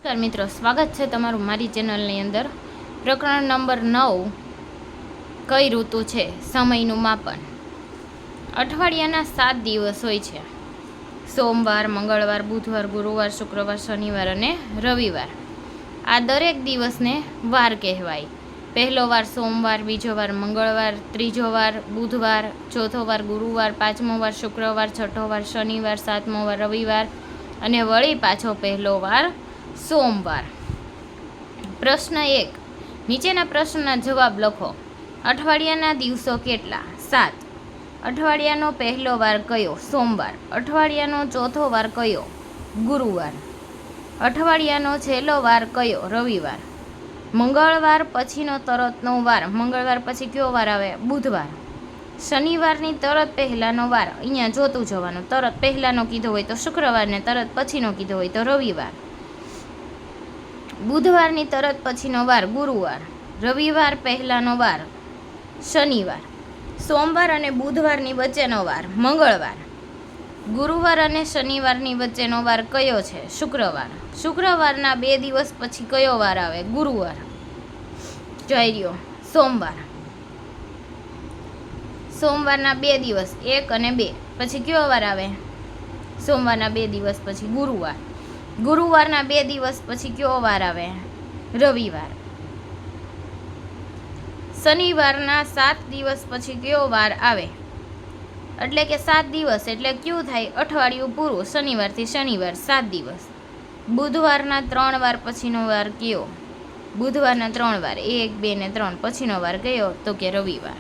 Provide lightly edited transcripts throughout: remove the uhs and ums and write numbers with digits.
નમસ્કાર મિત્રો, સ્વાગત છે તમારું મારી ચેનલની અંદર। પ્રકરણ નંબર 9, કઈ ઋતુ છે? સમયનું માપન। અઠવાડિયાના 7 દિવસ હોય છે: સોમવાર, મંગળવાર, બુધવાર, ગુરુવાર, શુક્રવાર, શનિવાર અને રવિવાર। આ દરેક દિવસને વાર કહેવાય। પહેલો વાર સોમવાર, બીજો વાર મંગળવાર, ત્રીજો વાર બુધવાર, ચોથો વાર ગુરુવાર, પાંચમો વાર શુક્રવાર, છઠ્ઠો વાર શનિવાર, સાતમો વાર રવિવાર અને વળી પાછો પહેલો વાર સોમવાર। પ્રશ્ન 1, નીચેના પ્રશ્નના જવાબ લખો। અઠવાડિયાના દિવસો કેટલા? 7। અઠવાડિયાનો પહેલો વાર કયો? સોમવાર। અઠવાડિયાનો ચોથો વાર કયો? ગુરુવાર। અઠવાડિયાનો છેલ્લો વાર કયો? રવિવાર। મંગળવાર પછીનો તરતનો વાર, મંગળવાર પછી કયો વાર આવે? બુધવાર। શનિવારની તરત પહેલાનો વાર, અહીંયા જોતું જવાનું, તરત પહેલાનો કીધો હોય તો શુક્રવારને, તરત પછીનો કીધો હોય તો રવિવાર। બુધવારની તરત પછીનો વાર ગુરુવાર, રવિવાર પહેલાનો વાર શનિવાર, સોમવાર અને બુધવારની વચ્ચેનો વાર મંગળવાર, ગુરુવાર અને શનિવારની વચ્ચેનો વાર કયો છે? શુક્રવાર। શુક્રવારના 2 દિવસ પછી કયો વાર આવે? ગુરુવાર। જોઈ રહ્યો, સોમવાર। સોમવારના 2 દિવસ 1 અને 2 પછી કયો વાર આવે? સોમવારના 2 દિવસ પછી ગુરુવાર। ગુરુવારના 2 દિવસ પછી કયો વાર આવે? રવિવાર। શનિવારના 7 દિવસ પછી કયો વાર આવે? એટલે કે 7 દિવસ એટલે કયું થાય? અઠવાડિયું પૂરું, શનિવારથી શનિવાર 7 દિવસ। બુધવારના 3 વાર પછીનો વાર કયો? બુધવારના 3 વાર 1, 2 ને 3 પછીનો વાર કયો? તો કે રવિવાર।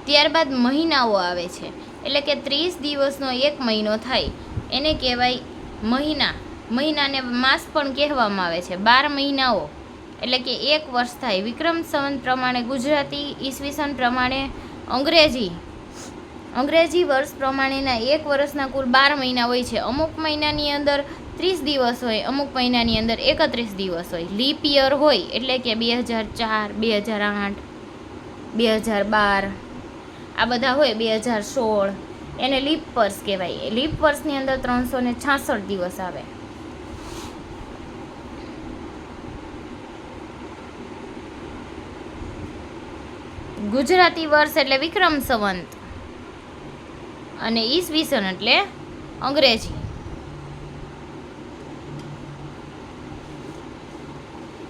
ત્યારબાદ મહિનાઓ આવે છે, એટલે કે 30 દિવસનો એક મહિનો થાય એને કહેવાય મહિના। મહિનાને માસ પણ કહેવામાં આવે છે। 12 મહિનાઓ એટલે કે 1 વર્ષ થાય। વિક્રમ સંવત પ્રમાણે ગુજરાતી, ઈસવીસન પ્રમાણે અંગ્રેજી વર્ષ પ્રમાણેના 1 વર્ષના કુલ 12 મહિના હોય છે। અમુક મહિનાની અંદર 30 દિવસ હોય, અમુક મહિનાની અંદર 31 દિવસ હોય। લીપ યર હોય એટલે કે 2004, 2008, 2012 આ બધા હોય, 2016 એને લીપ વર્ષ કહેવાય। લીપ વર્ષની અંદર 366 દિવસ આવે। ગુજરાતી વર્ષ એટલે વિક્રમ સંવત અને ઈસવીસન એટલે અંગ્રેજી।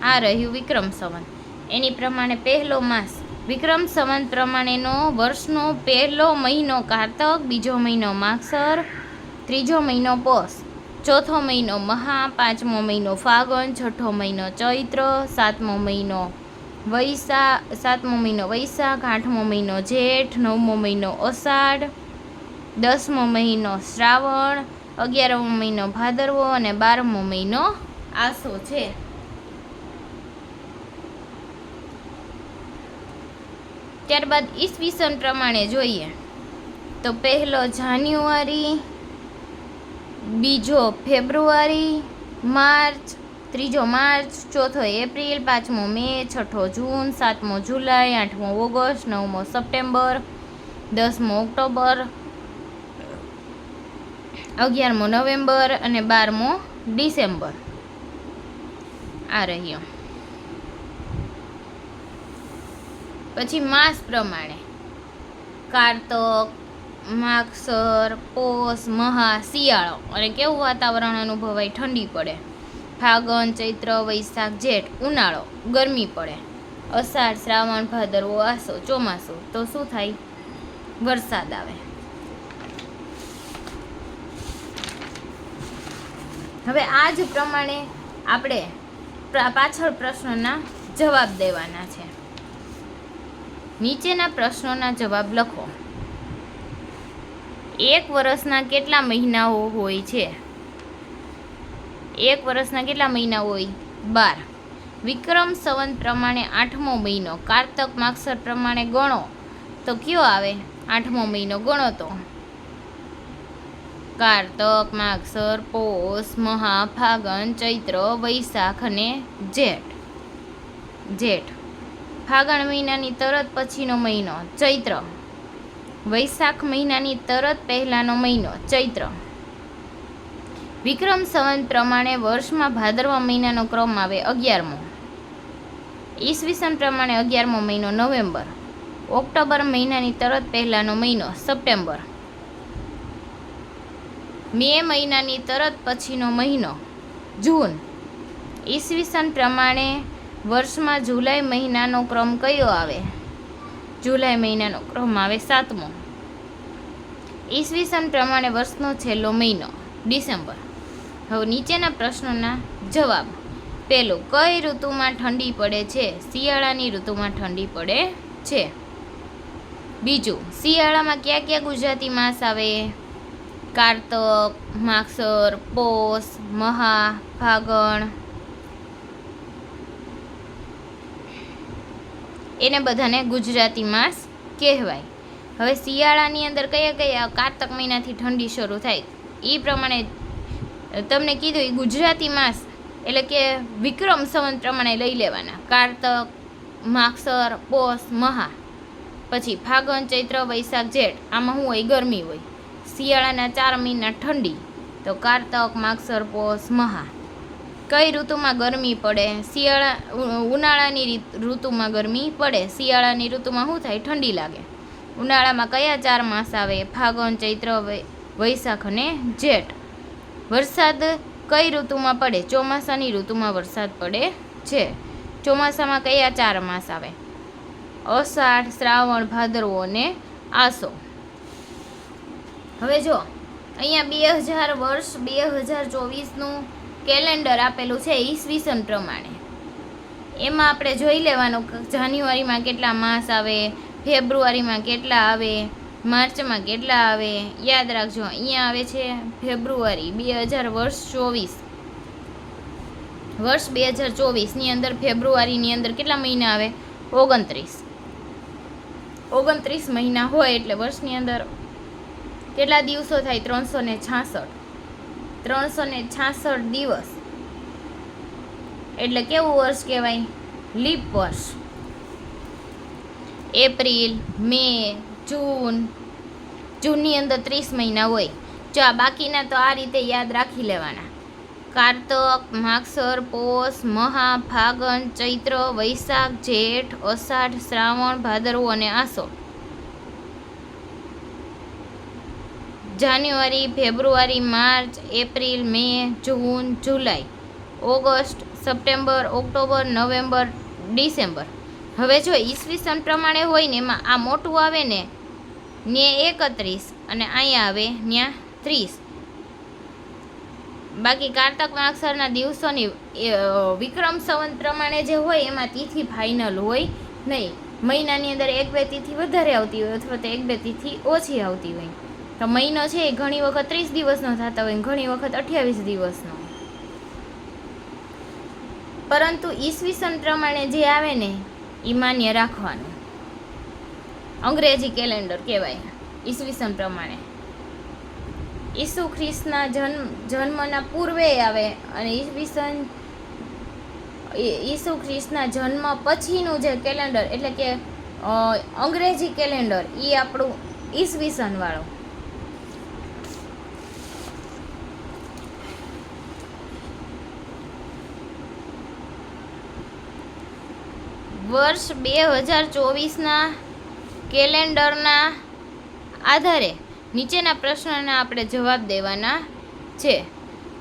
આ રહ્યું વિક્રમ સંવત। એની પ્રમાણે પહેલો માસ વિક્રમ સંવત પ્રમાણેનો વર્ષનો પહેલો મહિનો કારતક, બીજો મહિનો માગસર, ત્રીજો મહિનો પોષ, ચોથો મહિનો મહા, પાંચમો મહિનો ફાગણ, છઠ્ઠો મહિનો ચૈત્ર, સાતમો મહિનો વૈશાખ, આઠમો મહિનો જેઠ, નવમો મહિનો અષાઢ, 10મો મહિનો શ્રાવણ, 11મો મહિનો ભાદરવો અને 12મો મહિનો આસો છે। ત્યારબાદ ઈસવીસન પ્રમાણે જોઈએ તો પહેલો જાન્યુઆરી, બીજો ફેબ્રુઆરી, માર્ચ, ત્રીજો માર્ચ, ચોથો એપ્રિલ, પાંચમો મે, છઠ્ઠો જૂન, સાતમો જુલાઈ, આઠમો ઓગસ્ટ, નવમો સપ્ટેમ્બર, 10મો ઓક્ટોબર, 11મો નવેમ્બર અને 12મો ડિસેમ્બર। આ રહ્યો। પછી માસ પ્રમાણે કારતક, માગસર, પોષ, મહા શિયાળો અને કેવું વાતાવરણ અનુભવાય? ઠંડી પડે। ફાગણ, ચૈત્ર, વૈશાખ, જેઠ ઉનાળો, ગરમી પડે। અષાઢ, શ્રાવણ, ભાદરવો, આસો ચોમાસું। તો શું થાય? વરસાદ આવે। હવે આ જ પ્રમાણે આપણે પાછળ પ્રશ્નોના જવાબ દેવાના છે। નીચેના પ્રશ્નોના જવાબ લખો। 1 વર્ષના કેટલા મહિનાઓ હોય છે? 1 વર્ષના કેટલા મહિના હોય? 12। વિક્રમ સંવત પ્રમાણે 8મો મહિનો કારતક માગસર પ્રમાણે ગણો તો કયો આવે? 8મો મહિનો ગણો તો કારતક, માગસર, પોષ, મહા, ફાગણ, ચૈત્ર, વૈશાખ અને જેઠ। ફાગણ મહિનાની તરત પછીનો મહિનો ચૈત્ર, વૈશાખ મહિનાની તરત પહેલાનો મહિનો ચૈત્ર. વિક્રમ સંવત પ્રમાણે વર્ષમાં ભાદરવા મહિનાનો ક્રમ આવે 11મો. ઈસવીસન પ્રમાણે 11મો મહિનો નવેમ્બર. ઓક્ટોબર મહિનાની તરત પહેલાનો મહિનો સપ્ટેમ્બર. મે મહિનાની તરત પછીનો મહિનો જૂન. ઈસવીસન પ્રમાણે વર્ષમાં જુલાઈ મહિનાનો ક્રમ કયો આવે? જુલાઈ મહિનાનો ક્રમ આવે 7મો. ઈસવીસન પ્રમાણે વર્ષનો છેલ્લો મહિનો ડિસેમ્બર. હવે નીચેના પ્રશ્નોના જવાબ. પહેલું, કઈ ઋતુમાં ઠંડી પડે છે? શિયાળાની ઋતુમાં ઠંડી પડે છે. બીજું, શિયાળામાં કયા કયા ગુજરાતી માસ આવે? કારતક, માગસર, પોષ, મહા, ફાગણ. એને બધાને ગુજરાતી માસ કહેવાય. હવે શિયાળાની અંદર કયા કયા કારતક મહિનાથી ઠંડી શરૂ થાય એ પ્રમાણે તમને કીધું. એ ગુજરાતી માસ એટલે કે વિક્રમ સંવત પ્રમાણે લઈ લેવાના. કારતક, માગસર, પોષ, મહા, પછી ફાગણ, ચૈત્ર, વૈશાખ, જેઠ. આમાં શું હોય? ગરમી હોય. શિયાળાના 4 મહિના ઠંડી, તો કારતક, માગસર, પોષ, મહા. કઈ ઋતુમાં ગરમી પડે? ઉનાળાની ઋતુમાં ગરમી પડે. શિયાળાની ઋતુમાં શું થાય? ઠંડી લાગે. ઉનાળામાં કયા 4 માસ આવે? ફાગણ, ચૈત્ર, વૈશાખ અને જેઠ. વરસાદ કઈ ઋતુમાં પડે? ચોમાસાની ઋતુમાં વરસાદ પડે છે. ચોમાસામાં કયા 4 માસ આવે? અષાઢ, શ્રાવણ, ભાદરવો અને આસો. હવે જો અહીંયા 2000 વર્ષ 2024નું કેલેન્ડર આપેલું છે ઈસવીસન પ્રમાણે. એમાં આપણે જોઈ લેવાનું જાન્યુઆરીમાં કેટલા માસ આવે, ફેબ્રુઆરીમાં કેટલા આવે, માર્ચમાં કેટલા આવે. યાદ રાખજો, અહીંયા આવે છે ફેબ્રુઆરી 2024. વર્ષ 2024ની અંદર ફેબ્રુઆરીની અંદર કેટલા મહિના આવે? 29 મહિના હોય એટલે વર્ષની અંદર કેટલા દિવસો થાય? 366 દિવસ. એટલે કેવું વર્ષ કહેવાય? લીપ વર્ષ. એપ્રિલ, મે, જૂનની અંદર 30 મહિના હોય. જો આ બાકીના તો આ રીતે યાદ રાખી લેવાના. કારતક, માગસર, પોષ, મહા, ફાગણ, ચૈત્ર, વૈશાખ, જેઠ, અષાઢ, શ્રાવણ, ભાદરવો અને આસો. January, February, March, April, May, June, July, August, September, October, November, December. હવે જો ઈસવીસન પ્રમાણે હોય ને એમાં આ મોટું આવે ને 31 અને અહીંયા આવે 30. બાકી કારતક માગસરના દિવસોની વિક્રમ સંવત પ્રમાણે જે હોય એમાં તિથિ ફાઇનલ હોય નહીં. મહિનાની અંદર 1-2 તિથિ વધારે આવતી હોય અથવા તો 1-2 તિથિ ઓછી આવતી હોય. તો મહિનો છે એ ઘણી વખત 30 દિવસનો થતા હોય, ઘણી વખત 28 દિવસનો. પરંતુ ઈસવીસન પ્રમાણે જે આવે ને એ માન્ય રાખવાનું. અંગ્રેજી કેલેન્ડર કહેવાય ઈસવીસન પ્રમાણે. ઈસુ ખ્રિસ્તના જન્મના પૂર્વે આવે અને ઈસુ ખ્રિસ્તના જન્મ પછીનું જે કેલેન્ડર એટલે કે અંગ્રેજી કેલેન્ડર એ આપણું ઈસવીસન વાળું. વર્ષ 2024ના કેલેન્ડરના આધારે નીચેના પ્રશ્નના આપણે જવાબ દેવાના છે.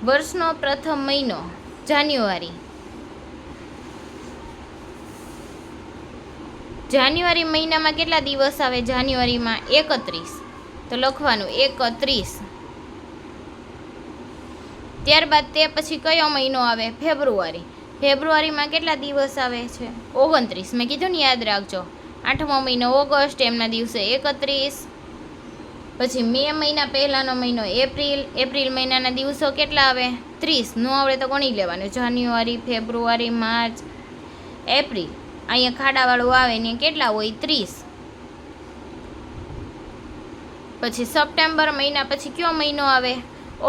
વર્ષનો પ્રથમ મહિનો જાન્યુઆરી. જાન્યુઆરી મહિનામાં કેટલા દિવસ આવે? જાન્યુઆરીમાં 31, તો લખવાનું 31. ત્યારબાદ તે પછી કયો મહિનો આવે? ફેબ્રુઆરી. ફેબ્રુઆરીમાં કેટલા દિવસ આવે છે? 29. મેં કીધું ને, યાદ રાખજો. 8મો મહિનો ઓગસ્ટ, એમના દિવસે 31. પછી મે મહિના પહેલાનો મહિનો એપ્રિલ. એપ્રિલ મહિનાના દિવસો કેટલા આવે? 30. ન આવડે તો ગણી લેવાનું. જાન્યુઆરી, ફેબ્રુઆરી, માર્ચ, એપ્રિલ. અહીંયા ખાડાવાળું આવે ને કેટલા હોય? 30. પછી સપ્ટેમ્બર મહિના પછી કયો મહિનો આવે?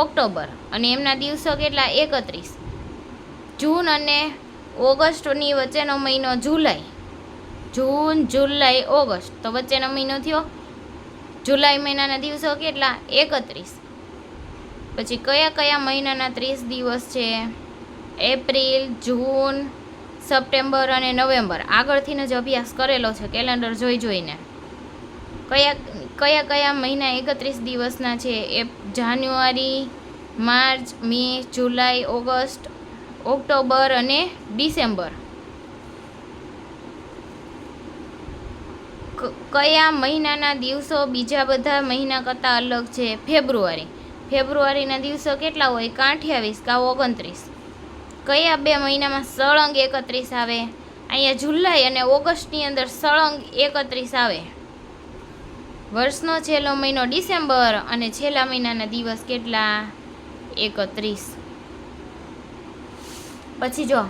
ઓક્ટોબર, અને એમના દિવસો કેટલા? 31. જૂન અને ઓગસ્ટની વચ્ચેનો મહિનો જુલાઈ. જૂન, જુલાઈ, ઓગસ્ટ, તો વચ્ચેનો મહિનો થયો જુલાઈ મહિનાના દિવસો કેટલા? 31. પછી કયા કયા મહિનાના 30 દિવસ છે? એપ્રિલ, જૂન, સપ્ટેમ્બર અને નવેમ્બર. આગળથીનો જ અભ્યાસ કરેલો છે કેલેન્ડર જોઈને. કયા કયા મહિના 31 દિવસના છે? જાન્યુઆરી, માર્ચ, મે, જુલાઈ, ઓગસ્ટ, ઓક્ટોબર અને ડિસેમ્બર. કયા મહિનાના દિવસો બીજા બધા મહિના કરતાં અલગ છે? ફેબ્રુઆરી. ફેબ્રુઆરીના દિવસો કેટલા હોય? 28 કાં 29. કયા 2 મહિનામાં સળંગ 31 આવે? અહીંયા જુલાઈ અને ઓગસ્ટની અંદર સળંગ 31 આવે. વર્ષનો છેલ્લો મહિનો ડિસેમ્બર અને છેલ્લા મહિનાના દિવસ કેટલા? 31. પછી જો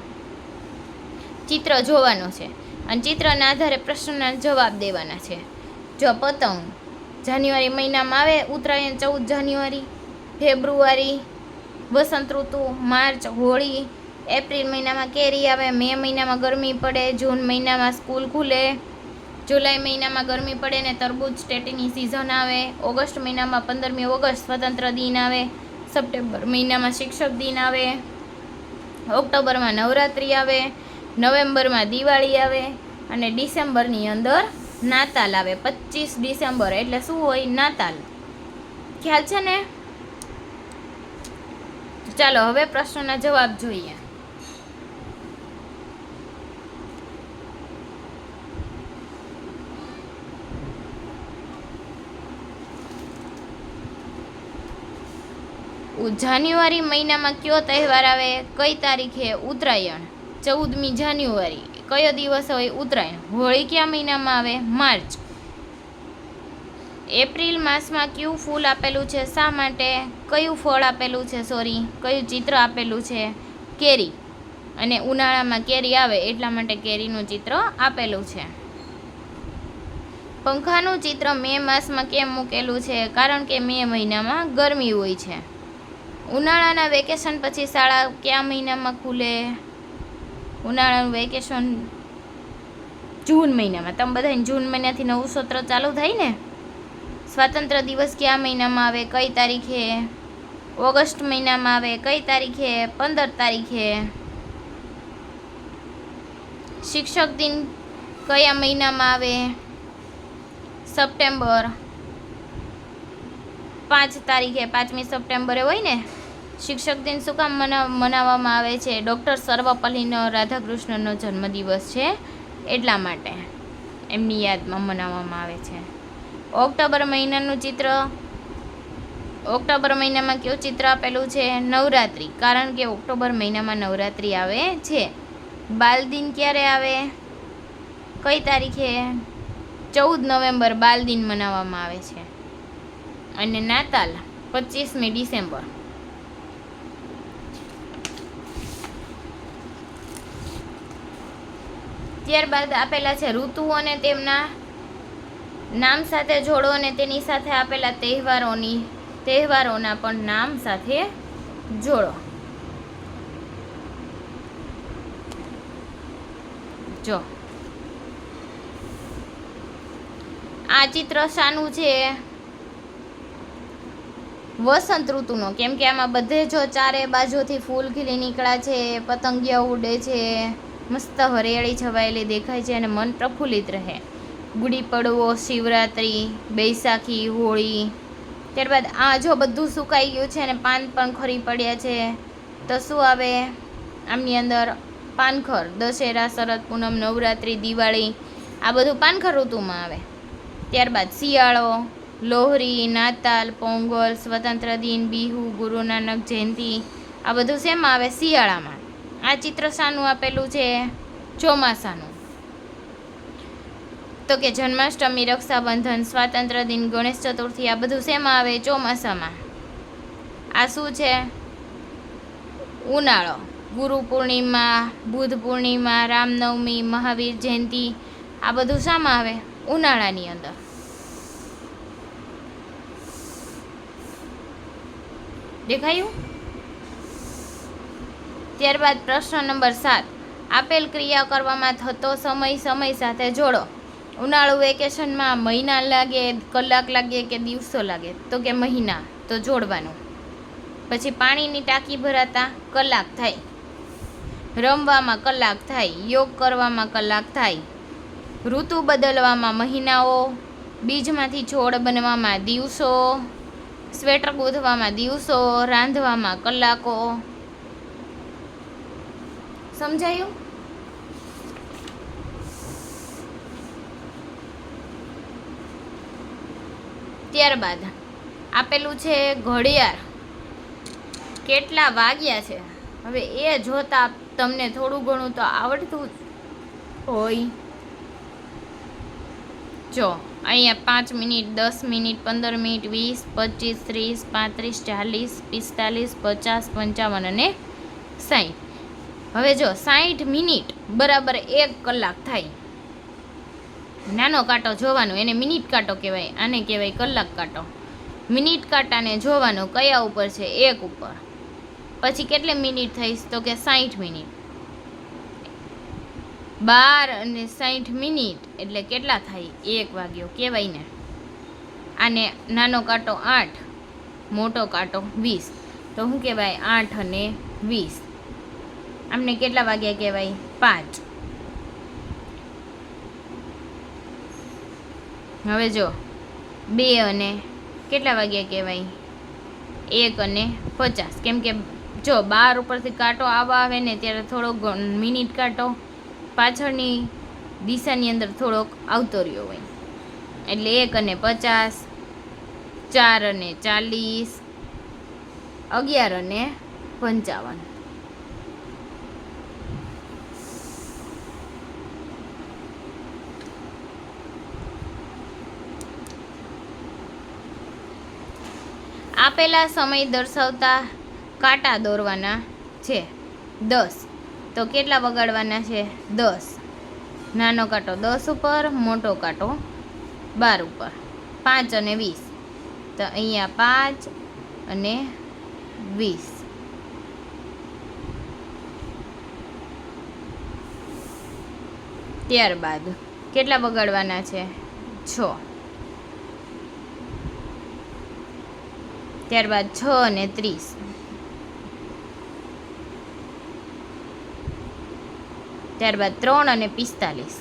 ચિત્ર જોવાનું છે અને ચિત્રના આધારે પ્રશ્નના જવાબ દેવાના છે. જો પતંગ જાન્યુઆરી મહિનામાં આવે, ઉત્તરાયણ 14 જાન્યુઆરી, ફેબ્રુઆરી વસંત ઋતુ, માર્ચ હોળી, એપ્રિલ મહિનામાં કેરી આવે, મે મહિનામાં ગરમી પડે, જૂન મહિનામાં સ્કૂલ ખુલે, જુલાઈ મહિનામાં ગરમી પડે ને તરબૂચ ટેટીની સિઝન આવે, ઓગસ્ટ મહિનામાં 15મી ઓગસ્ટ સ્વતંત્ર દિન આવે, સપ્ટેમ્બર મહિનામાં શિક્ષક દિન આવે, ઓક્ટોબરમાં નવરાત્રિ આવે, નવેમ્બરમાં દિવાળી આવે અને ડિસેમ્બરની અંદર નાતાલ આવે. 25 ડિસેમ્બર એટલે શું હોય? નાતાલ. ખ્યાલ છે ને? ચાલો હવે પ્રશ્નના જવાબ જોઈએ. જાન્યુઆરી મહિનામાં કયો તહેવાર આવે? કઈ તારીખે? ઉત્તરાયણ 14મી જાન્યુઆરી. કયો દિવસ હોય? ઉત્તરાયણ. હોળી કયા મહિનામાં આવે? માર્ચ. એપ્રિલ માસમાં કયું ફૂલ આપેલું છે? શા માટે? કયું ફળ આપેલું છે? કયું ચિત્ર આપેલું છે? કેરી. અને ઉનાળામાં કેરી આવે એટલા માટે કેરીનું ચિત્ર આપેલું છે. પંખાનું ચિત્ર મે માસમાં કેમ મૂકેલું છે? કારણ કે મે મહિનામાં ગરમી હોય છે. ઉનાળાના વેકેશન પછી શાળા કયા મહિનામાં ખુલે? ઉનાળાનું વેકેશન જૂન મહિનામાં. તમે બધાને જૂન મહિનાથી નવું સત્ર ચાલુ થાય ને. સ્વાતંત્ર્ય દિવસ કયા મહિનામાં આવે? કઈ તારીખે? ઓગસ્ટ મહિનામાં આવે. કઈ તારીખે? 15 તારીખે. શિક્ષક દિન કયા મહિનામાં આવે? સપ્ટેમ્બર 5 તારીખે. 5મી સપ્ટેમ્બરે હોય ને. શિક્ષક દિન શું કામ મનાવવામાં આવે છે? ડૉક્ટર સર્વપલ્લીનો રાધાકૃષ્ણનો જન્મદિવસ છે એટલા માટે એમની યાદમાં મનાવવામાં આવે છે. ઓક્ટોબર મહિનાનું ચિત્ર. ઓક્ટોબર મહિનામાં કયું ચિત્ર આપેલું છે? નવરાત્રિ. કારણ કે ઓક્ટોબર મહિનામાં નવરાત્રિ આવે છે. બાલ દિન ક્યારે આવે? કઈ તારીખે? 14 નવેમ્બર બાલ દિન મનાવવામાં આવે છે. અને નાતાલ 25મી ડિસેમ્બર. ત્યારબાદ આપેલા છે ઋતુઓને તેમના નામ સાથે જોડો અને તેની સાથે આપેલા તહેવારોના પણ નામ સાથે જોડો. જો આ ચિત્ર શાનું છે? વસંત ઋતુનો. કેમ કે આમાં બધે જો ચારે બાજુથી ફૂલ ખીલી નીકળ્યા છે, પતંગિયા ઉડે છે, મસ્ત હરિયાળી છવાયેલી દેખાય છે અને મન પ્રફુલ્લિત રહે. ગુડી પડવો, શિવરાત્રિ, બૈસાખી, હોળી. ત્યારબાદ આ જો બધું સુકાઈ ગયું છે અને પાન પણ ખરી પડ્યા છે તો શું આવે આમની અંદર? પાનખર. દશેરા, શરદ પૂનમ, નવરાત્રિ, દિવાળી આ બધું પાનખર ઋતુમાં આવે. ત્યારબાદ શિયાળો, લોહરી, નાતાલ, પોંગલ, સ્વતંત્ર દિન, બિહુ, ગુરુ નાનક જયંતિ આ બધું શેમાં આવે? શિયાળામાં. આ ચિત્ર શાનું આપેલું છે? ચોમાસાનું. તો કે જન્માષ્ટમી, રક્ષાબંધન, સ્વાતંત્ર્ય દિન, ગણેશ ચતુર્થી આ બધું શેમાં આવે? ચોમાસામાં. આ શું છે? ઉનાળો. ગુરુ પૂર્ણિમા, બુદ્ધ પૂર્ણિમા, રામનવમી, મહાવીર જયંતિ આ બધું શામાં આવે? ઉનાળાની અંદર. દેખાયું? ત્યારબાદ પ્રશ્ન નંબર 7. આપેલ ક્રિયા કરવામાં થતો સમય સાથે જોડો. ઉનાળુ વેકેશનમાં મહિના લાગે, કલાક લાગે કે દિવસો લાગે? તો કે મહિના. તો જોડવાનું. પછી પાણીની ટાંકી ભરાતા કલાક થાય, રમવામાં કલાક થાય, યોગ કરવામાં કલાક થાય, ઋતુ બદલવામાં મહિનાઓ, બીજમાંથી છોડ બનવામાં દિવસો, સ્વેટર ગૂંથવામાં દિવસો, રાંધવામાં કલાકો. સમજાયું? ત્યારબાદ આપેલું છે ઘડિયાળ, કેટલા વાગ્યા છે. હવે એ જોતા તમને થોડું ઘણું તો આવડતું હોય. જો અહીંયા 5 મિનિટ, 10 મિનિટ, 15 મિનિટ, 20, 25, 30, 35, 40, 45, 50, 55 અને 60. હવે જો 60 મિનિટ બરાબર 1 કલાક થાય. નાનો કાંટો જોવાનો, એને મિનિટ કાંટો કહેવાય, આને કહેવાય કલાક કાંટો. મિનિટ કાંટાને જોવાનો કયા ઉપર છે? 1 ઉપર. પછી કેટલી મિનિટ થઈશ? તો કે 60 મિનિટ. 12 અને 60 મિનિટ એટલે કેટલા થાય? 1 વાગ્યો કહેવાય ને. આને નાનો કાંટો 8, મોટો કાંટો 20. તો શું કહેવાય? 8 અને 20. આમને કેટલા વાગ્યા કહેવાય? 5. હવે જો 2 અને કેટલા વાગ્યા કહેવાય? 1 અને 50. કેમ કે જો 12 ઉપરથી કાંટો આવવા આવે ને ત્યારે થોડોક મિનિટ કાંટો પાછળની દિશાની અંદર થોડોક આવતો રહ્યો હોય, એટલે 1 અને 50, 4 અને 40, 11 અને 55. આપેલા સમય દર્શાવતા કાંટા દોરવાના છે. 10 તો કેટલા વગાડવાના છે? 10. નાનો કાંટો 10 ઉપર, મોટો કાંટો 12 ઉપર. 5 અને 20 તો અહીંયા 5 અને 20. ત્યારબાદ કેટલા વગાડવાના છે? 6. ત્યારબાદ 6 અને 30. ત્યારબાદ 3 અને 45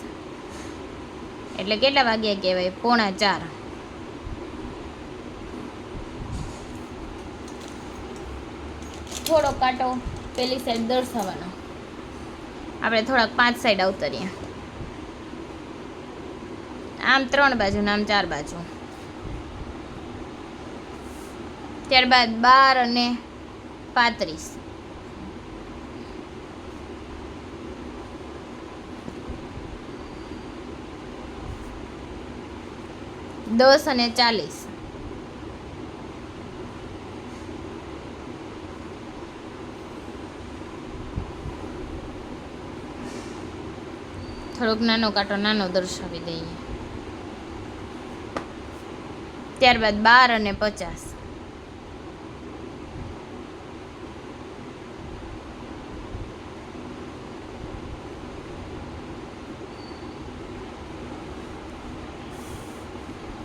એટલે કેટલા વાગ્યા કહેવાય? 3:45. થોડો કાંટો પેલી સાઈડ દર્શાવવાનો. આપણે થોડાક 5 સાઈડ અવતરીએ. આમ 3 બાજુ ને આમ 4 બાજુ. ત્યારબાદ 12 અને 35. 10 અને 40. થોડોક નાનો કાંટો નાનો દર્શાવી દઈએ. ત્યારબાદ 12 અને 50.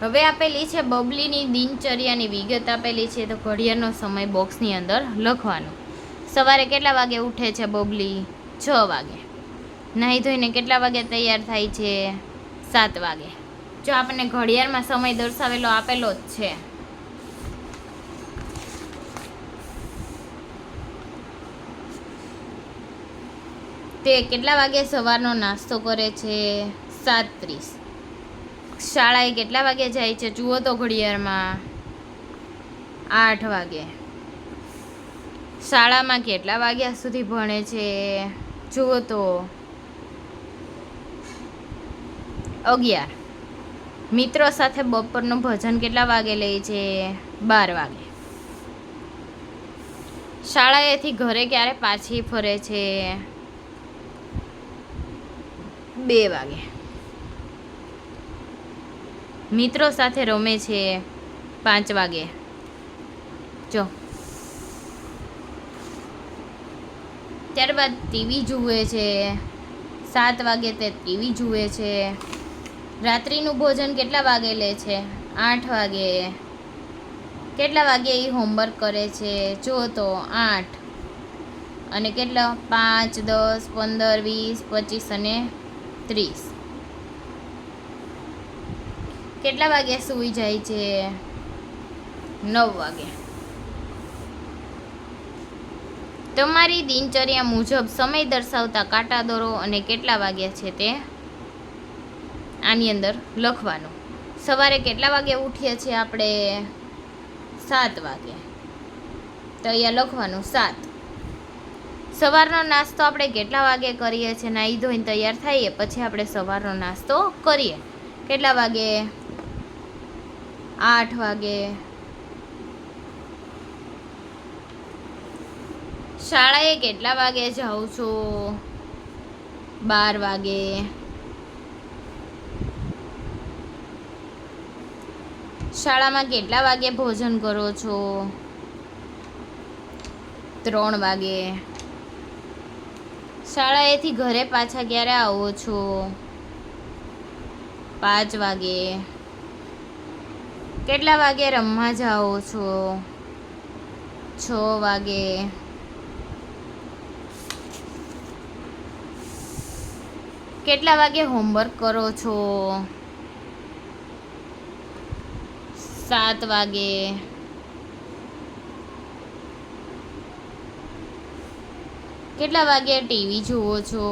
હવે આપેલી છે બબલીની દિનચર્યાની વિગત આપેલી છે. તો ઘડિયાળનો સમય બોક્સની અંદર લખવાનો. સવારે કેટલા વાગે ઉઠે છે બબલી? 6 વાગે. નાહી ધોઈને કેટલા વાગે તૈયાર થાય છે? 7 વાગે. જો આપણને ઘડિયાળમાં સમય દર્શાવેલો આપેલો જ છે. તે કેટલા વાગે સવારનો નાસ્તો કરે છે? 7:30. શાળાએ કેટલા વાગે જાય છે? જુઓ તો ઘડિયાળમાં 8 વાગે. શાળામાં કેટલા વાગ્યા સુધી ભણે છે? જુઓ તો 11. મિત્રો સાથે બપોરનું ભોજન કેટલા વાગે લે છે? 12 વાગે. શાળાએથી ઘરે ક્યારે પાછી ફરે છે? 2 વાગે. મિત્રો સાથે રમે છે 5 વાગે. જો ત્યારબાદ ટીવી જુએ છે 7 વાગે. તે ટીવી જુએ છે. રાત્રિનું ભોજન કેટલા વાગે લે છે? 8 વાગે. કેટલા વાગે એ હોમવર્ક કરે છે? જો તો 8. અને કેટલા? 5, 10, 15, 20, 25 અને 30. કેટલા વાગે સૂઈ જાય છે? 9 વાગે. તમારી દિનચર્યા મુજબ સમય દર્શાવતા કાંટા દોરો અને કેટલા વાગ્યા છે તે આની અંદર લખવાનું. સવારે કેટલા વાગે ઉઠીએ છીએ આપણે? 7 વાગે. તો અહીંયા લખવાનું 7. સવારનો નાસ્તો આપણે કેટલા વાગે કરીએ છીએ? નાહી ધોઈને તૈયાર થઈએ પછી આપણે સવારનો નાસ્તો કરીએ. કેટલા વાગે? 8 વાગે. શાળાએ કેટલા વાગે જાઉં છો? 12 વાગે. શાળામાં કેટલા વાગે ભોજન કરો છો? 3 વાગે. શાળાએથી ઘરે પાછા ક્યારે આવો છો? 5 વાગે. કેટલા વાગે રમવા જાઓ છો? 6 વાગે. કેટલા વાગે હોમવર્ક કરો છો? 7 વાગે. કેટલા વાગે ટીવી જુઓ છો?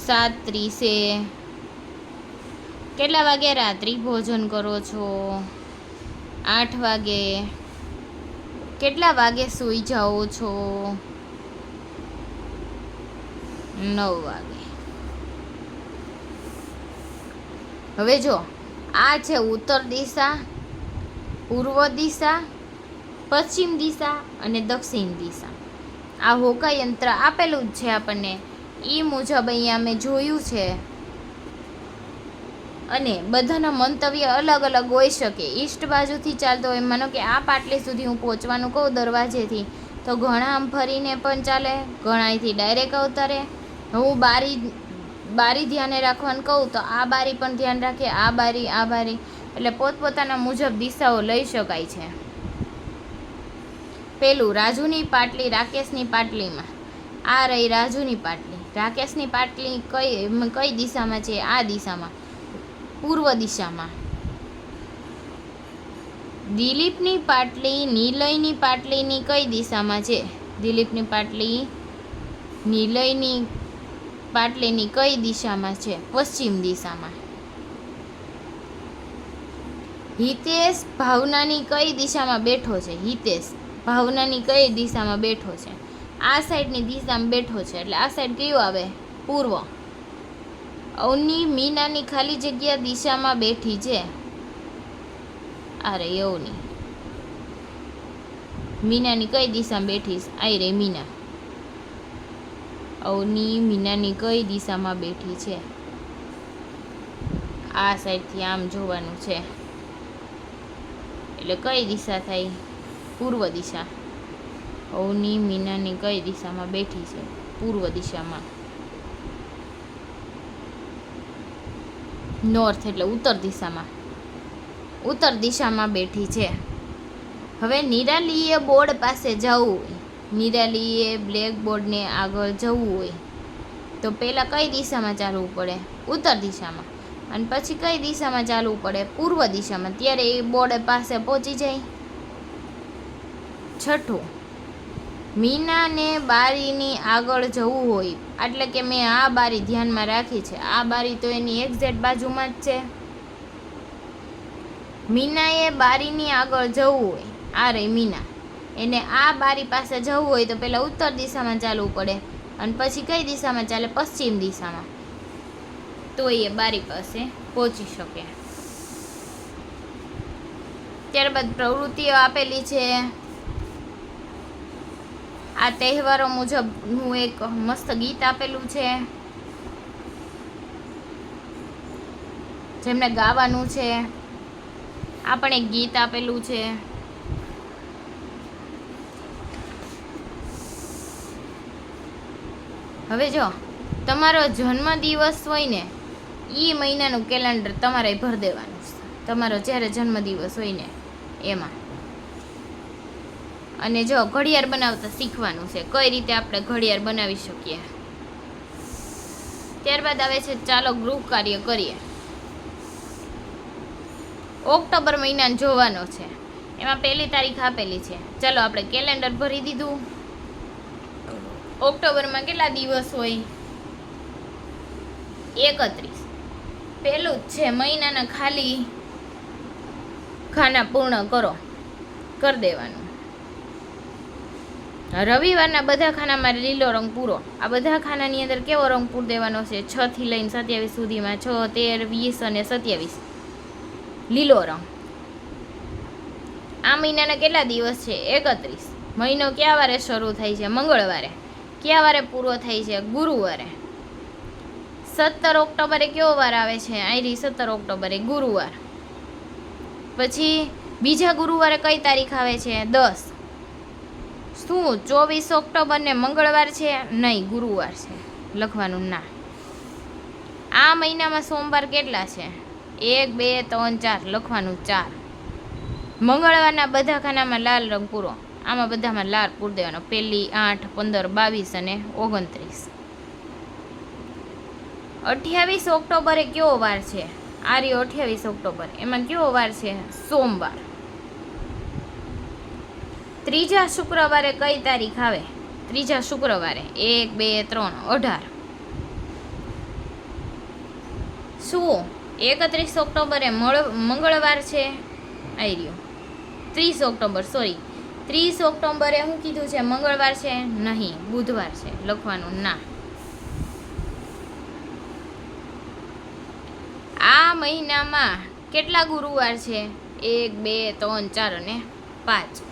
7:30. કેટલા વાગે રાત્રિ ભોજન કરો છો? 8 વાગે. કેટલા વાગે સૂઈ જાઓ છો? 9 વાગે. હવે જો આ છે ઉત્તર દિશા, પૂર્વ દિશા, પશ્ચિમ દિશા અને દક્ષિણ દિશા. આ હોકાયંત્ર આપેલું જ છે આપણને. એ મુજબ અહીંયા મેં જોયું છે અને બધાના મંતવ્ય અલગ અલગ હોઈ શકે. ઈસ્ટ બાજુથી ચાલતો હોય, માનો કે આ પાટલી સુધી હું પહોંચવાનું કહું દરવાજેથી, તો ઘણા આમ ફરીને પણ ચાલે, ઘણા અહીંથી ડાયરેક્ટ અવતારે. હું બારી ધ્યાને રાખવાનું કહું તો આ બારી પણ ધ્યાન રાખે, આ બારી, એટલે પોતપોતાના મુજબ દિશાઓ લઈ શકાય છે. પેલું રાજુની પાટલી રાકેશની પાટલીમાં. આ રહી રાજુની પાટલી. રાકેશની પાટલી કઈ દિશામાં છે? આ દિશામાં, પૂર્વ દિશામાં. દિલીપની પાટલી નિલયની પાટલીની કઈ દિશામાં છે? દિલીપની પાટલી નિલયની પાટલીની કઈ દિશામાં છે? પશ્ચિમ દિશામાં. હિતેશ ભાવનાની કઈ દિશામાં બેઠો છે? હિતેશ ભાવનાની કઈ દિશામાં બેઠો છે? આ સાઈડની દિશામાં બેઠો છે, એટલે આ સાઈડ કયું આવે? પૂર્વ. અવની મીનાની ખાલી જગ્યા દિશામાં બેઠી છે. અરે અવની મીનાની કઈ દિશામાં બેઠી? આઈ રે મીના. અવની મીનાની કઈ દિશામાં બેઠી છે? આ સાઈડથી આમ જોવાનું છે, એટલે કઈ દિશા થાય? પૂર્વ દિશા. અવની મીનાની કઈ દિશામાં બેઠી છે? પૂર્વ દિશામાં. નોર્થ એટલે ઉત્તર દિશામાં. ઉત્તર દિશામાં બેઠી છે. હવે નિરાલીએ બોર્ડ પાસે જવું હોય, નિરાલીએ બ્લેકબોર્ડને આગળ જવું હોય તો પહેલાં કઈ દિશામાં ચાલવું પડે? ઉત્તર દિશામાં. અને પછી કઈ દિશામાં ચાલવું પડે? પૂર્વ દિશામાં. ત્યારે એ બોર્ડ પાસે પહોંચી જાય. છઠ્ઠું, મીનાને બારીની આગળ જવું હોય, એટલે કે મેં આ બારી ધ્યાનમાં રાખી છે. આ બારી તો એની એક્ઝેક્ટ બાજુમાં જ છે. મીનાએ બારીની આગળ જવું હોય, આ રહી મીના, એને આ બારી પાસે જવું હોય તો પહેલાં ઉત્તર દિશામાં ચાલવું પડે અને પછી કઈ દિશામાં ચાલે? પશ્ચિમ દિશામાં. તો એ બારી પાસે પહોંચી શકે. ત્યારબાદ પ્રવૃત્તિઓ આપેલી છે. આ તહેવારો મુજબનું એક મસ્ત ગીત આપેલું છે, જેમને ગાવાનું છે. આ પણ એક ગીત આપેલું છે. હવે જો તમારો જન્મદિવસ હોય ને એ મહિનાનું કેલેન્ડર તમારે ભરી દેવાનું છે, તમારો જ્યારે જન્મદિવસ હોય ને એમાં. અને જો ઘડિયાળ બનાવતા શીખવાનું છે, કઈ રીતે આપણે ઘડિયાળ બનાવી શકીએ. ત્યારબાદ આવે છે ચાલો ગૃહ કાર્ય કરીએ. ઓક્ટોબર મહિના જોવાનો છે, એમાં 1 તારીખ આપેલી છે. ચાલો આપણે કેલેન્ડર ભરી દીધું. ઓક્ટોબરમાં કેટલા દિવસ હોય? 31. પહેલું જ છે, મહિનાના ખાલી ખાના પૂર્ણ કરી દેવાનું. રવિવારના બધા ખાનામાં લીલો રંગ પૂરો. આ બધા ખાનાની અંદર કેવો રંગ પૂર દેવાનો છે? 6 થી લઈને 27 સુધીમાં 6, 13, 20 અને 27 લીલો રંગ. આ મહિનાના કેટલા દિવસ છે? 31. મહિનો કયા વારે શરૂ થાય છે? મંગળવારે. કયા વારે પૂરો થાય છે? ગુરુવારે. 17 ઓક્ટોબરે કયો વાર આવે છે? આયરી 17 ઓક્ટોબરે ગુરુવાર. પછી બીજા ગુરુવારે કઈ તારીખ આવે છે? 10. શું 24 ઓક્ટોબરને મંગળવાર છે? નહીં, ગુરુવાર છે. લખવાનું ના. આ મહિનામાં સોમવાર કેટલા છે? 1, 2, 3, 4. લખવાનું 4. મંગળવારના બધા ખાનામાં લાલ રંગ પૂરો. આમાં બધામાં લાલ પૂર દેવાનો. 1, 8, 15, 22 અને 29. 28 ઓક્ટોબરે કયો વાર છે? આ રહ્યો 28 ઓક્ટોબર. એમાં કયો વાર છે? સોમવાર. ત્રીજા શુક્રવારે કઈ તારીખ આવે? ત્રીજા શુક્રવારે 1, 2, 3, 18. શું 31 ઓક્ટોબરે મંગળવાર છે? આવી રહ્યો 30 ઓક્ટોબર, સોરી 30 ઓક્ટોબરે શું કીધું છે? મંગળવાર છે? નહીં, બુધવાર છે. લખવાનું ના. આ મહિનામાં કેટલા ગુરુવાર છે? 1, 2, 3, 4 અને 5.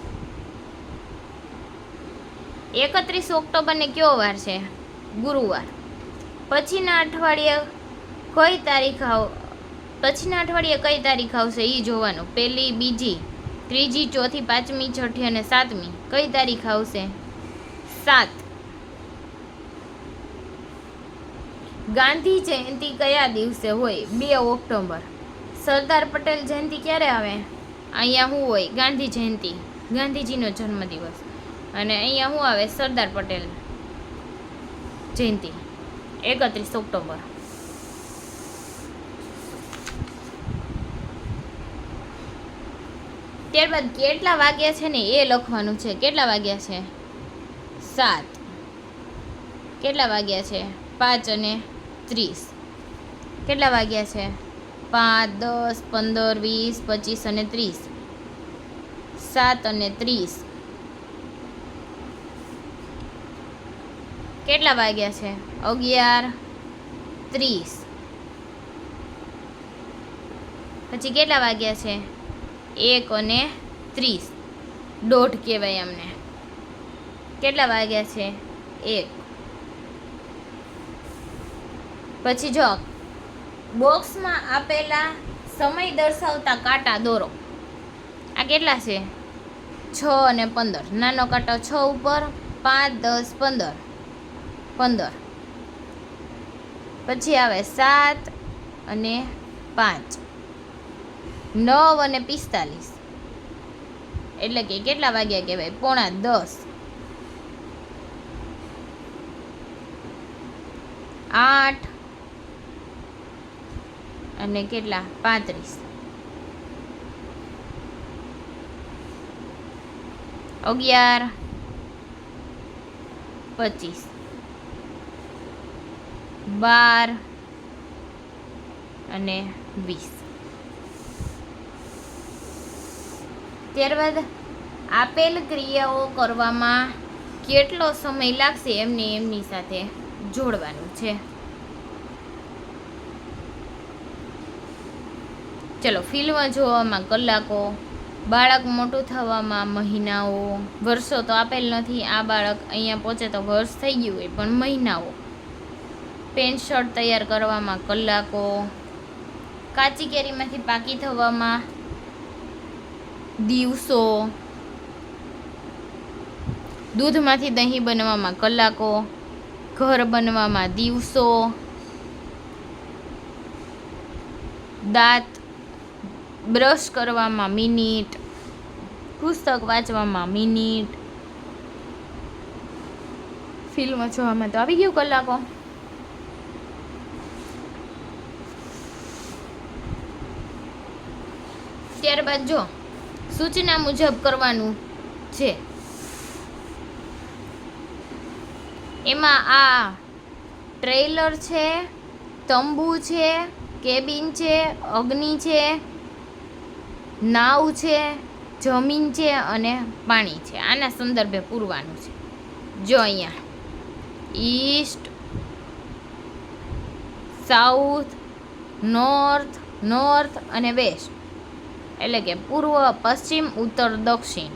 31 ઓક્ટોબરને કયો વાર છે? ગુરુવાર. પછીના અઠવાડિયે કઈ તારીખ આવશે એ જોવાનું. 1, 2, 3, 4, 5, 6 અને 7મી કઈ તારીખ આવશે? 7. ગાંધી જયંતિ કયા દિવસે હોય? 2 ઓક્ટોબર. સરદાર પટેલ જયંતિ ક્યારે આવે? અહીંયા શું હોય? ગાંધી જયંતિ, ગાંધીજીનો જન્મદિવસ. અને અહીંયા શું આવે? સરદાર પટેલ જયંતિ 31 ઓક્ટોબર. ત્યારબાદ કેટલા વાગ્યા છે ને એ લખવાનું છે. કેટલા વાગ્યા છે? 7. કેટલા વાગ્યા છે? 5 અને 30. કેટલા વાગ્યા છે? 5, 10, 15, 20, 25 અને 30. 7 અને 30. કેટલા વાગ્યા છે? 11, 30. પછી કેટલા વાગ્યા છે? 1 અને 30. દોઢ કહેવાય અમને. કેટલા વાગ્યા છે? 1. પછી જો બોક્સમાં આપેલા સમય દર્શાવતા કાંટા દોરો. આ કેટલા છે? 6 અને 15. નાનો કાંટો 6 ઉપર, 5, 10, 15. 15. પછી આવે 7 અને 5. 9 અને 45. એટલે કે કેટલા વાગ્યા કહેવાય? 9:45. 8 અને કેટલા? 35. 11, 25. 12 અને 20. ત્યારબાદ આપેલ ક્રિયાઓ કરવામાં કેટલો સમય લાગશે એમની સાથે જોડવાનું છે. ચલો, ફિલ્મ જોવામાં કલાકો, બાળક મોટું થવામાં મહિનાઓ, વર્ષો તો આપેલ નથી. આ બાળક અહીંયા પહોંચે તો વર્ષ થઈ ગયું હોય, પણ મહિનાઓ. પેન્ટ શર્ટ તૈયાર કરવામાં કલાકો, કાચી કેરીમાંથી પાકી થવામાં દિવસો, દૂધમાંથી દહીં બનવામાં કલાકો, ઘર બનવામાં દિવસો, દાંત બ્રશ કરવામાં મિનિટ, પુસ્તક વાંચવામાં મિનિટ, ફિલ્મ જોવામાં તો આવી ગયું કલાકો. ત્યારબાદ જો સૂચના મુજબ કરવાનું છે. એમાં આ ટ્રેલર છે, તંબુ છે, કેબિન છે, અગ્નિ છે, નાવ છે, જમીન છે અને પાણી છે. આના સંદર્ભે પૂરવાનું છે. જો અહીંયા ઈસ્ટ, સાઉથ, નોર્થ અને વેસ્ટ, એટલે કે પૂર્વ, પશ્ચિમ, ઉત્તર, દક્ષિણ.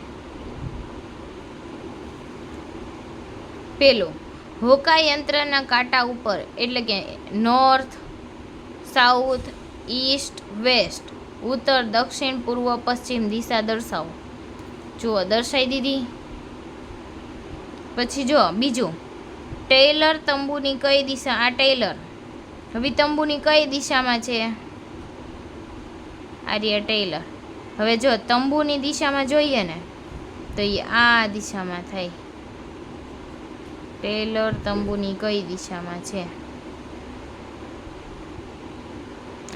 પેલું હોકાયંત્રના કાંટા ઉપર, એટલે કે નોર્થ, સાઉથ, ઈસ્ટ, વેસ્ટ, ઉત્તર, દક્ષિણ, પૂર્વ, પશ્ચિમ દિશા દર્શાવો. જુઓ, દર્શાવી દીધી. પછી જો બીજું, ટેલર તંબુની કઈ દિશા, આ ટેલર હવે તંબુની કઈ દિશામાં છે, આર્ય ટેલર. હવે જો તંબુની દિશામાં જોઈએ ને તો એ આ દિશામાં થાય. ટેલર તંબુની કઈ દિશામાં છે,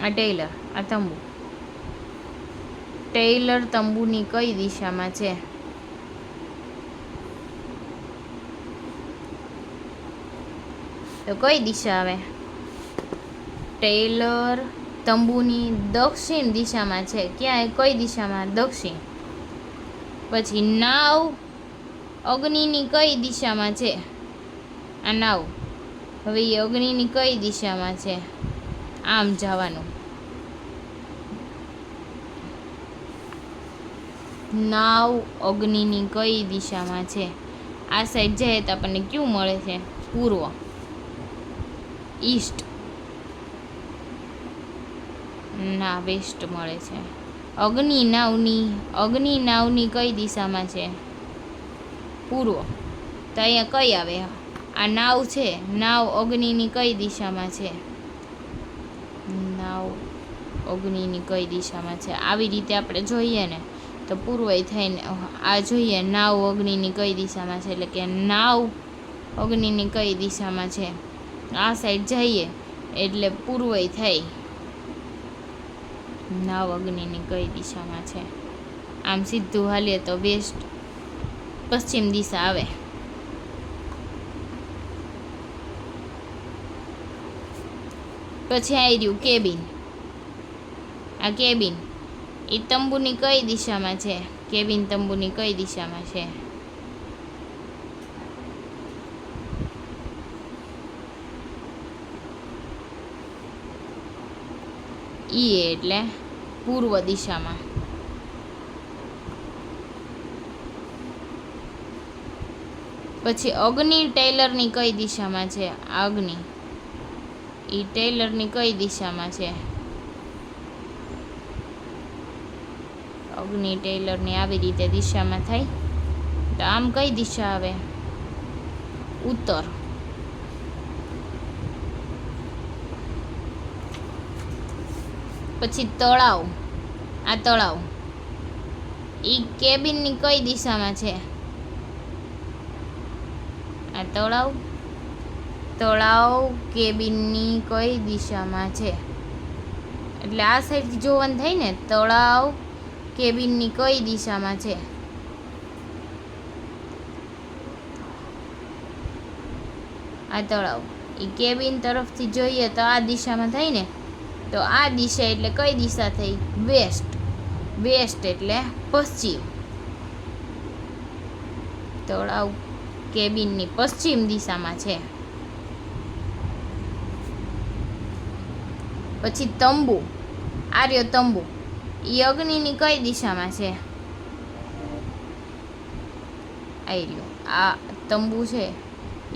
આ ટેલર, આ તંબુ. ટેલર તંબુની કઈ દિશામાં છે, તો કઈ દિશા આવે, ટેલર તંબુની દક્ષિણ દિશામાં છે. ક્યાં, કઈ દિશામાં, દક્ષિણ. પછી નાવ અગ્નિની કઈ દિશામાં છે, આ નાવ. હવે એ અગ્નિની કઈ દિશામાં છે, આમ જવાનું. નાવ અગ્નિની કઈ દિશામાં છે, આ સાઈડ જાય તો આપણને ક્યું મળે છે, પૂર્વ. ઈસ્ટ ના, વેસ્ટ મળે છે. અગ્નિ નાવની કઈ દિશામાં છે, પૂર્વ. તો અહીંયા કઈ આવે, આ નાવ છે, નાવ અગ્નિની કઈ દિશામાં છે, નાવ અગ્નિની કઈ દિશામાં છે. આવી રીતે આપણે જોઈએ ને તો પૂર્વય થઈને આ જોઈએ, નાવ અગ્નિની કઈ દિશામાં છે, એટલે કે નાવ અગ્નિની કઈ દિશામાં છે, આ સાઈડ જઈએ એટલે પૂર્વય થાય. નાવ અગ્નિની કઈ દિશામાં છે, આમ સીધું હાલીએ તો વેસ્ટ, પશ્ચિમ દિશા આવે. પછી આવી રહ્યું કેબિન. આ કેબિન એ તંબુની કઈ દિશામાં છે, કેબિન તંબુની કઈ દિશામાં છે, ઈ એટલે પૂર્વ દિશામાં. પછી અગ્નિ ટેલરની કઈ દિશામાં છે, અગ્નિ ઈ ટેલરની કઈ દિશામાં છે, અગ્નિ ટેલરની આવી રીતે દિશામાં થાય. તો આમ કઈ દિશા આવે, ઉત્તર. પછી તળાવ, આ તળાવ ઈ કેબિનની કઈ દિશામાં છે, આ તળાવ કેબિનની કઈ દિશામાં છે, એટલે આ સાઈડથી જોવાનું થાય ને, તળાવ કેબિનની કઈ દિશામાં છે. આ તળાવ એ કેબિન તરફથી જોઈએ તો આ દિશામાં થાય ને, તો આ દિશા એટલે કઈ દિશા થઈ, વેસ્ટ. વેસ્ટ એટલે પશ્ચિમ. તળાવ કેબિનની પશ્ચિમ દિશામાં છે. પછી તંબુ, આર્યો તંબુ એ અગ્નિની કઈ દિશામાં છે, આર્યો આ તંબુ છે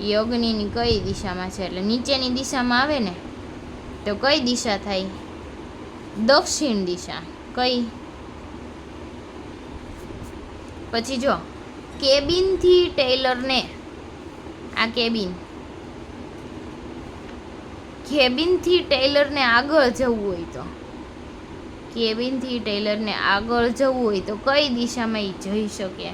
એ અગ્નિની કઈ દિશામાં છે, એટલે નીચેની દિશામાં આવે ને તો કઈ દિશા થાય, દક્ષિણ દિશા. કઈ, પછી જો કેબિનથી ટેલરને, આ કેબિન કેબિનથી ટેલરને આગળ જવું હોય તો કેબિનથી ટેલરને આગળ જવું હોય તો કઈ દિશામાં એ જઈ શકે?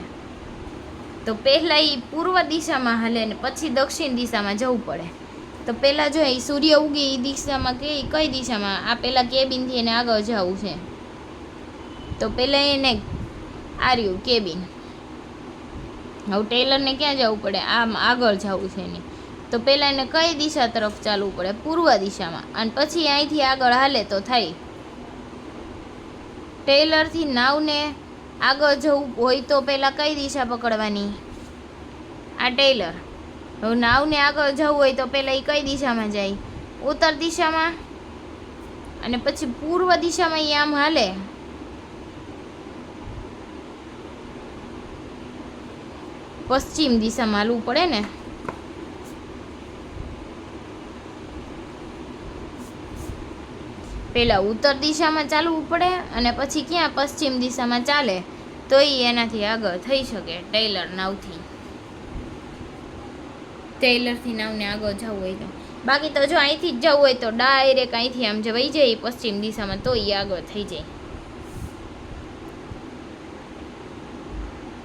તો પહેલાં એ પૂર્વ દિશામાં હાલે ને પછી દક્ષિણ દિશામાં જવું પડે. તો પહેલાં જો એ સૂર્ય ઉગે એ દિશામાં કઈ દિશામાં? આ પહેલાં કેબિનથી એને આગળ જવું છે, તો પહેલાં એને આ રહ્યું કેબિન. હવે ટેલરને ક્યાં જવું પડે? આમ આગળ જવું છે એની. તો પહેલાં એને કઈ દિશા તરફ ચાલવું પડે? પૂર્વ દિશામાં. અને પછી અહીંથી આગળ હાલે તો થાય. ટેલરથી નાવને આગળ જવું હોય તો પહેલાં કઈ દિશા પકડવાની? આ ટેલર. હવે નાવને આગળ જવું હોય તો પહેલાં એ કઈ દિશામાં જાય? ઉત્તર દિશામાં. અને પછી પૂર્વ દિશામાં એ આમ હાલે. પશ્ચિમ દિશામાં હાલવું પડે ને. પહેલાં ઉત્તર દિશામાં ચાલવું પડે અને પછી ક્યાં પશ્ચિમ દિશામાં ચાલે તો એ એનાથી આગળ થઈ શકે. ટેલરથી નાવને આગળ જવું હોય તો. બાકી તો જો અહીંથી જ જવું હોય તો ડાયરેક્ટ અહીંથી આમ જવાઈ જાય પશ્ચિમ દિશામાં તો એ આગળ થઈ જાય.